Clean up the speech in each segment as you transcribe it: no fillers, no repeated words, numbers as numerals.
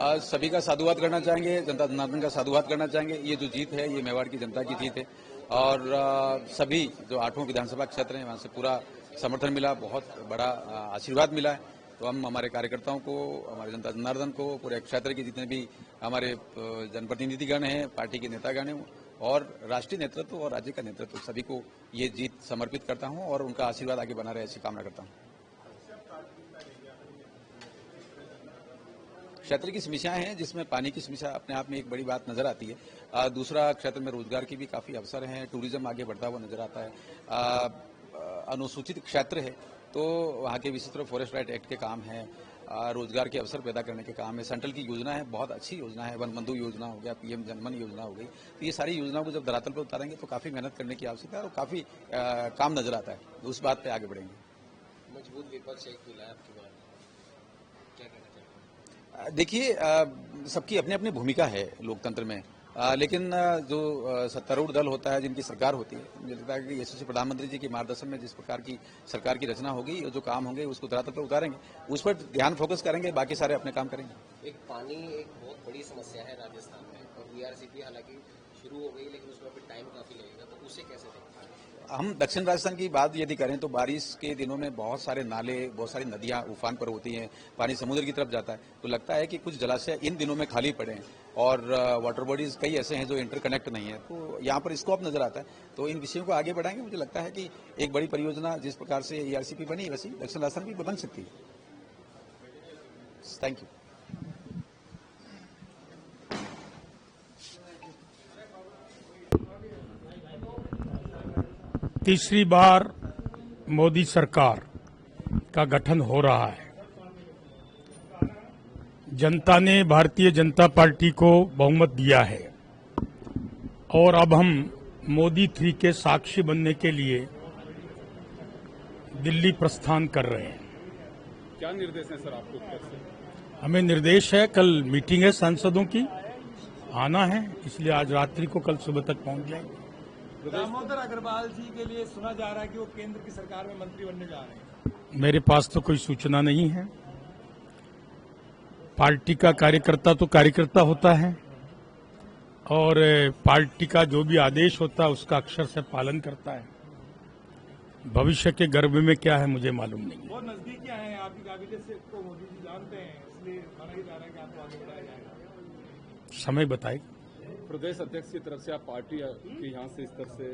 आज सभी का साधुवाद करना चाहेंगे, जनता जनार्दन का साधुवाद करना चाहेंगे। ये जो जीत है ये मेवाड़ की जनता की जीत है और सभी जो 8 विधानसभा क्षेत्र हैं वहां से पूरा समर्थन मिला, बहुत बड़ा आशीर्वाद मिला है। तो हम हमारे कार्यकर्ताओं को, हमारे जनता जनार्दन को, पूरे क्षेत्र के जितने भी हमारे जनप्रतिनिधिगण हैं, पार्टी के नेतागण हैं और राष्ट्रीय नेतृत्व और राज्य का नेतृत्व, सभी को ये जीत समर्पित करता हूं और उनका आशीर्वाद आगे बना रहे ऐसी कामना करता हूं। क्षेत्र की समस्याएं हैं जिसमें पानी की समस्या अपने आप में एक बड़ी बात नजर आती है। दूसरा, क्षेत्र में रोजगार की भी काफी अवसर हैं, टूरिज्म आगे बढ़ता हुआ नजर आता है। अनुसूचित क्षेत्र है तो वहाँ के विशेष रूप फॉरेस्ट राइट एक्ट के काम है, रोजगार के अवसर पैदा करने के काम है। सेंट्रल की योजना है, बहुत अच्छी योजना है, वन बंधु योजना हो गया, पीएम जनमन योजना हो गई। तो ये सारी योजनाओं को जब धरातल पर उतारेंगे तो काफी मेहनत करने की आवश्यकता है और काफी काम नजर आता है, तो उस बात पे आगे बढ़ेंगे। मजबूत विपक्ष एक मिला आपकी बात, क्या कहना चाहते हैं? देखिए, सबकी अपनी अपनी भूमिका है लोकतंत्र में, लेकिन जो सत्तारूढ़ दल होता है, जिनकी सरकार होती है, मुझे लगता है कि यशस्वी प्रधानमंत्री जी के मार्गदर्शन में जिस प्रकार की सरकार की रचना होगी, जो काम होंगे उसको धरातल पर उतारेंगे, उस पर ध्यान फोकस करेंगे, बाकी सारे अपने काम करेंगे। एक पानी एक बहुत बड़ी समस्या है राजस्थान में और वीआरसीपी हालांकि शुरू हो गई लेकिन उसमें भी टाइम काफी लगेगा, तो उसे कैसे देखते हैं? हम दक्षिण राजस्थान की बात यदि करें तो बारिश के दिनों में बहुत सारे नाले, बहुत सारी नदियां उफान पर होती हैं, पानी समुद्र की तरफ जाता है, तो लगता है कि कुछ जलाशय इन दिनों में खाली पड़े हैं और वाटर बॉडीज कई ऐसे हैं जो इंटरकनेक्ट नहीं है, तो यहाँ पर स्कोप नजर आता है। तो इन विषयों को आगे बढ़ाएंगे। मुझे लगता है कि एक बड़ी परियोजना जिस प्रकार से ईआरसीपी बनी वैसी दक्षिण राजस्थान भी बन सकती है। Thank you. तीसरी बार मोदी सरकार का गठन हो रहा है। जनता ने भारतीय जनता पार्टी को बहुमत दिया है और अब हम मोदी 3 के साक्षी बनने के लिए दिल्ली प्रस्थान कर रहे हैं। क्या निर्देश है सर आपको कैसे? हमें निर्देश है, कल मीटिंग है सांसदों की, आना है, इसलिए आज रात्रि को कल सुबह तक पहुंच जाएंगे। दामोदर अग्रवाल जी के लिए सुना जा रहा है कि वो केंद्र की सरकार में मंत्री बनने जा रहे हैं। मेरे पास तो कोई सूचना नहीं है। पार्टी का कार्यकर्ता तो कार्यकर्ता होता है और पार्टी का जो भी आदेश होता है उसका अक्षर से पालन करता है। भविष्य के गर्भ में क्या है मुझे मालूम नहीं है। बहुत नजदीकियां हैं आपकी काबिलियत से, तो मोदी जी जानते हैं, इसलिए माना ही जा रहा है कि आपको आगे बढ़ाया जाएगा। समय बताएगा। प्रदेश अध्यक्ष की तरफ से आप पार्टी के यहाँ से इस तरह से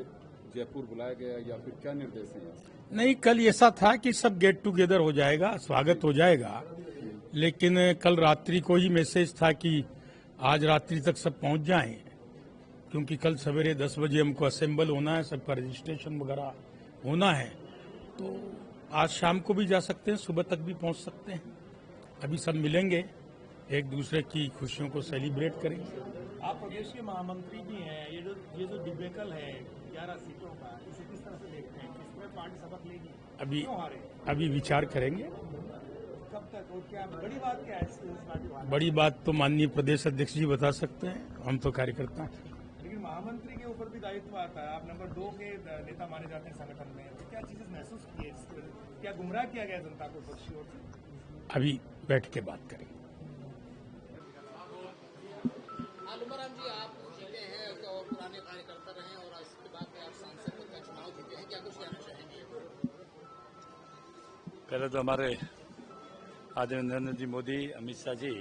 जयपुर बुलाया गया या फिर क्या निर्देश है? नहीं, कल ऐसा था कि सब गेट टुगेदर हो जाएगा, स्वागत हो जाएगा, लेकिन कल रात्रि को ही मैसेज था कि आज रात्रि तक सब पहुंच जाएं, क्योंकि कल सवेरे 10 बजे हमको असेंबल होना है, सबका रजिस्ट्रेशन वगैरह होना है। तो आज शाम को भी जा सकते हैं, सुबह तक भी पहुंच सकते हैं। अभी सब मिलेंगे, एक दूसरे की खुशियों को सेलिब्रेट करेंगे। आप प्रदेश के महामंत्री भी हैं, ये जो डिबेकल है 11 सीटों का, इसे किस तरह से देखते हैं? किसमें पार्टी सबक लेगी? अभी विचार करेंगे। कब तक और क्या बड़ी बात क्या है इस पार्टी? बड़ी बात तो माननीय प्रदेश अध्यक्ष जी बता सकते हैं, हम तो कार्यकर्ता हैं। लेकिन महामंत्री के ऊपर भी दायित्व आता है, आप नंबर 2 के नेता माने जाते हैं संगठन में, तो क्या चीजें महसूस की है? क्या गुमराह किया गया जनता को विपक्ष की ओर से? अभी बैठ के बात करेंगे। आलूमराम जी, आप जीते हैं और पुराने कार्यकर्ता रहे और इसके बाद में आप सांसद पद का चुनाव जीते हैं, क्या कुछ कहना चाहेंगे? पहले तो हमारे आदरणीय नरेंद्र जी मोदी, अमित शाह जी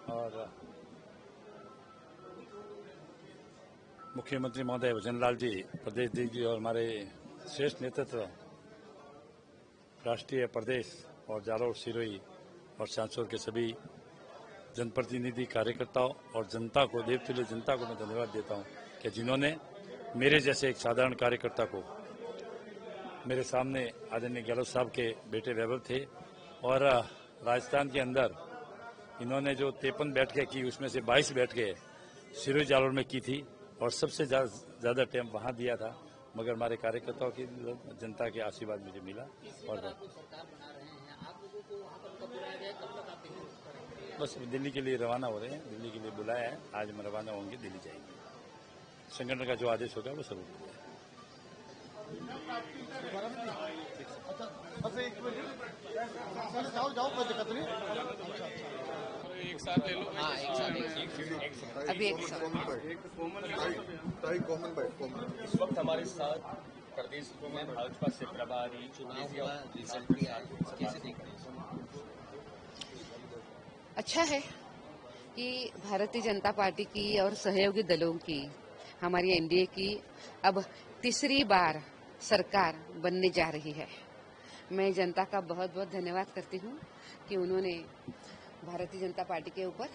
और मुख्यमंत्री महोदय भजनलाल जी, प्रदेश अध्यक्ष जी और हमारे श्रेष्ठ नेतृत्व राष्ट्रीय, प्रदेश और जालौर, सिरोही और सांसद के सभी जनप्रतिनिधि, कार्यकर्ताओं और जनता को, देवतुल्य जनता को मैं धन्यवाद देता हूं कि जिन्होंने मेरे जैसे एक साधारण कार्यकर्ता को, मेरे सामने आदरणीय गहलोत साहब के बेटे वैभव थे और राजस्थान के अंदर इन्होंने जो 53 बैठकें की उसमें से 22 बैठकें सिरोही जालौर में की थी और सबसे ज़्यादा टाइम वहाँ दिया था, मगर हमारे कार्यकर्ताओं की, जनता के आशीर्वाद मुझे मिला। और बस दिल्ली के लिए रवाना हो रहे हैं, दिल्ली के लिए बुलाया है, आज हम रवाना होंगे, दिल्ली जाएंगे। संगठन का जो आदेश होगा वो जरूर होगा। हाँ एक साथ अभी एक साथ इस वक्त हमारे साथ प्रदेश में भाजपा से प्रभारी चुनाव हुआ रिजल्ट भी आया कैसे देख रहे हैं? अच्छा है कि भारतीय जनता पार्टी की और सहयोगी दलों की, हमारी एनडीए की अब तीसरी बार सरकार बनने जा रही है। मैं जनता का बहुत बहुत धन्यवाद करती हूँ कि उन्होंने भारतीय जनता पार्टी के ऊपर,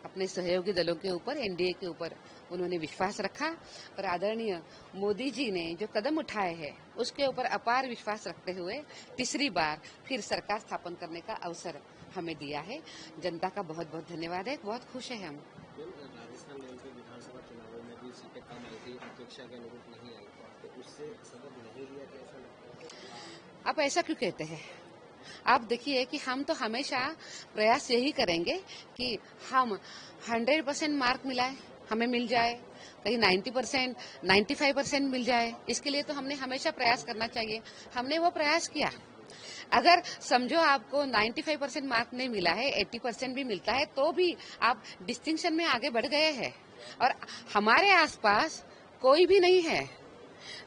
अपने सहयोगी दलों के ऊपर, एनडीए के ऊपर उन्होंने विश्वास रखा और आदरणीय मोदी जी ने जो कदम उठाए हैं उसके ऊपर अपार विश्वास रखते हुए तीसरी बार फिर सरकार स्थापन करने का अवसर हमें दिया है। जनता का बहुत बहुत धन्यवाद है, बहुत खुश है हम। राजस्थान लेवल के विधानसभा चुनावों में भी सीटें कम आई थी, अपेक्षा के अनुरूप नहीं आई, तो उससे सबक नहीं लिया, कैसा लगता है? आप ऐसा क्यों कहते हैं? आप देखिए कि हम तो हमेशा प्रयास यही करेंगे कि हम 100% मार्क मिलाए, हमें मिल जाए, कहीं 90%, 95% मिल जाए। इसके लिए तो हमने हमेशा प्रयास करना चाहिए। हमने वो प्रयास किया। अगर समझो आपको 95% मार्क नहीं मिला है, 80% भी मिलता है, तो भी आप डिस्टिंक्शन में आगे बढ़ गए हैं। और हमारे आसपास कोई भी नहीं है।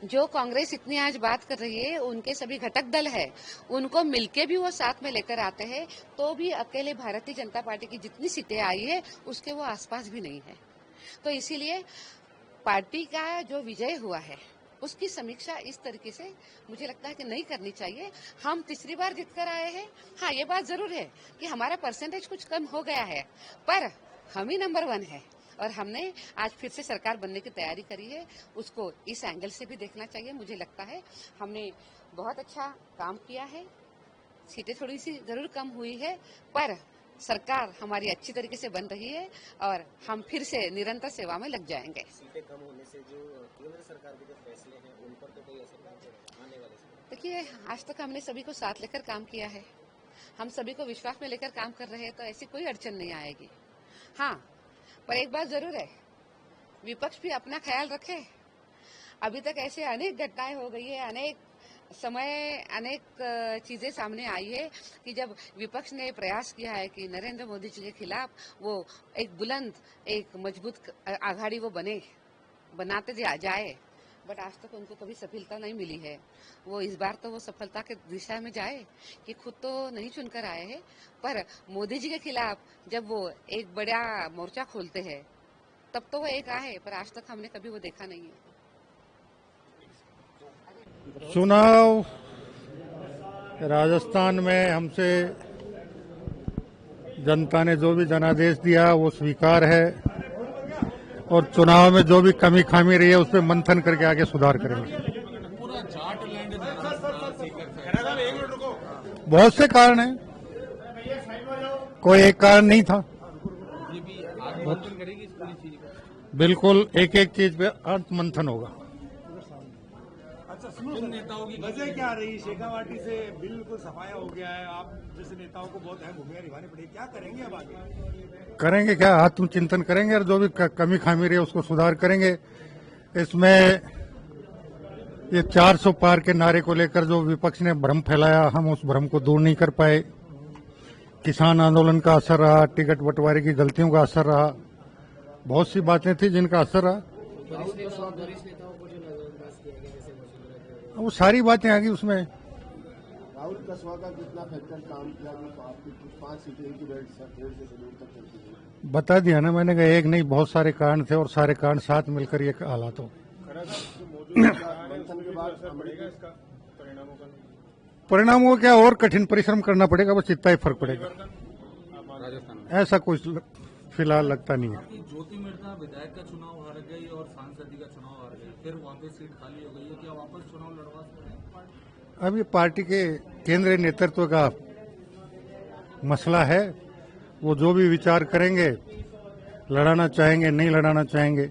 जो कांग्रेस इतनी आज बात कर रही है, उनके सभी घटक दल है, उनको मिलके भी वो साथ में लेकर आते हैं, तो भी अकेले भारतीय जनता पार्टी की जितनी सीटें आई है उसके वो आसपास भी नहीं है। तो इसीलिए पार्टी का जो विजय हुआ है उसकी समीक्षा इस तरीके से मुझे लगता है कि नहीं करनी चाहिए। हम तीसरी बार जीत कर आए हैं। हाँ, ये बात जरूर है कि हमारा परसेंटेज कुछ कम हो गया है, पर हम ही नंबर 1 है और हमने आज फिर से सरकार बनने की तैयारी करी है। उसको इस एंगल से भी देखना चाहिए। मुझे लगता है हमने बहुत अच्छा काम किया है। सीटें थोड़ी सी जरूर कम हुई है, पर सरकार हमारी अच्छी तरीके से बन रही है और हम फिर से निरंतर सेवा में लग जाएंगे। सीटें कम होने से जो केंद्र सरकार के जो फैसले हैं उन पर तो कोई असर नहीं पड़ेगा आने वाले समय? देखिए, आज तक हमने सभी को साथ लेकर काम किया है, हम सभी को विश्वास में लेकर काम कर रहे हैं, तो ऐसी कोई अड़चन नहीं आएगी। हाँ, पर एक बात जरूर है, विपक्ष भी अपना ख्याल रखे। अभी तक ऐसे अनेक घटनाएं हो गई है, अनेक चीजें सामने आई है कि जब विपक्ष ने प्रयास किया है कि नरेंद्र मोदी जी के खिलाफ वो एक बुलंद, एक मजबूत आघाड़ी वो बनाते जाए, बट आज तक उनको कभी सफलता नहीं मिली है। वो इस बार तो वो सफलता के दिशा में जाए कि खुद तो नहीं चुनकर आए हैं, पर मोदी जी के खिलाफ जब वो एक बड़ा मोर्चा खोलते हैं तब तो वो एक आए, पर आज तक हमने कभी वो देखा नहीं है। चुनाव राजस्थान में हमसे जनता ने जो भी जनादेश दिया वो स्वीकार है और चुनाव में जो भी कमी खामी रही है उस पर मंथन करके आगे सुधार करेंगे। बहुत से कारण हैं, कोई एक कारण नहीं था। बिल्कुल एक एक चीज पे अंत मंथन होगा। नेताओं की वजह क्या रही? शेखावाटी से बिल्कुल सफाया हो गया है, आप जैसे नेताओं को बहुत अहम भूमिका निभानी पड़ेगी, क्या करेंगे अब आगे? करेंगे क्या, आत्मचिंतन करेंगे और जो भी कमी खामी रही है उसको सुधार करेंगे। इसमें ये 400 पार के नारे को लेकर जो विपक्ष ने भ्रम फैलाया, हम उस भ्रम को दूर नहीं कर पाए। किसान आंदोलन का असर रहा, टिकट बंटवारे की गलतियों का असर रहा, बहुत सी बातें थी जिनका असर रहा। वो सारी बातें आ गई उसमें। राहुल कसवा का कितना फैक्टर काम किया? आपकी 5 सीटें की बेल्ट से शेड्यूल तक चलती है। बता दिया ना मैंने, कहा एक नहीं बहुत सारे कारण थे और सारे कारण साथ मिलकर ये हालात हो। परिणामों का क्या और कठिन परिश्रम करना पड़ेगा, बस इतना ही फर्क पड़ेगा। ऐसा कुछ फिलहाल लगता नहीं है। ज्योति मेहता विधायक का चुनाव हार गई और सांसद का चुनाव हार गई, फिर वापस सीट खाली हो गई है, क्या वापस चुनाव लड़वा सकते हैं? अब ये पार्टी के केंद्रीय नेतृत्व का मसला है, वो जो भी विचार करेंगे, लड़ाना चाहेंगे नहीं लड़ाना चाहेंगे,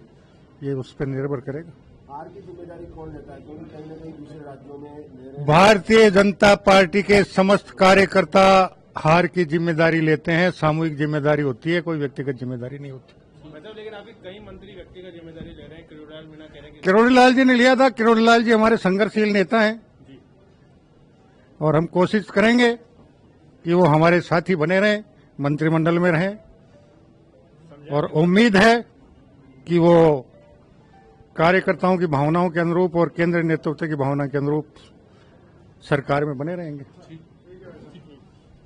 ये उस पर निर्भर करेगा। हार की जिम्मेदारी कौन लेता है? क्योंकि कहीं न कहीं दूसरे राज्यों में ले रहे हैं। भारतीय जनता पार्टी के समस्त कार्यकर्ता हार की जिम्मेदारी लेते हैं। सामूहिक जिम्मेदारी होती है, कोई व्यक्तिगत जिम्मेदारी नहीं होती। मतलब लेकिन अभी कई मंत्री व्यक्तिगत जिम्मेदारी ले रहे हैं। किरोड़ीलाल मीणा कह रहे हैं किरोड़ीलाल जी ने लिया था। किरोड़ीलाल जी हमारे संघर्षशील नेता हैं और हम कोशिश करेंगे कि वो हमारे साथी बने रहें, मंत्रिमंडल में रहें और उम्मीद है कि वो कार्यकर्ताओं की भावनाओं के अनुरूप और केंद्रीय नेतृत्व की भावना के अनुरूप सरकार में बने रहेंगे।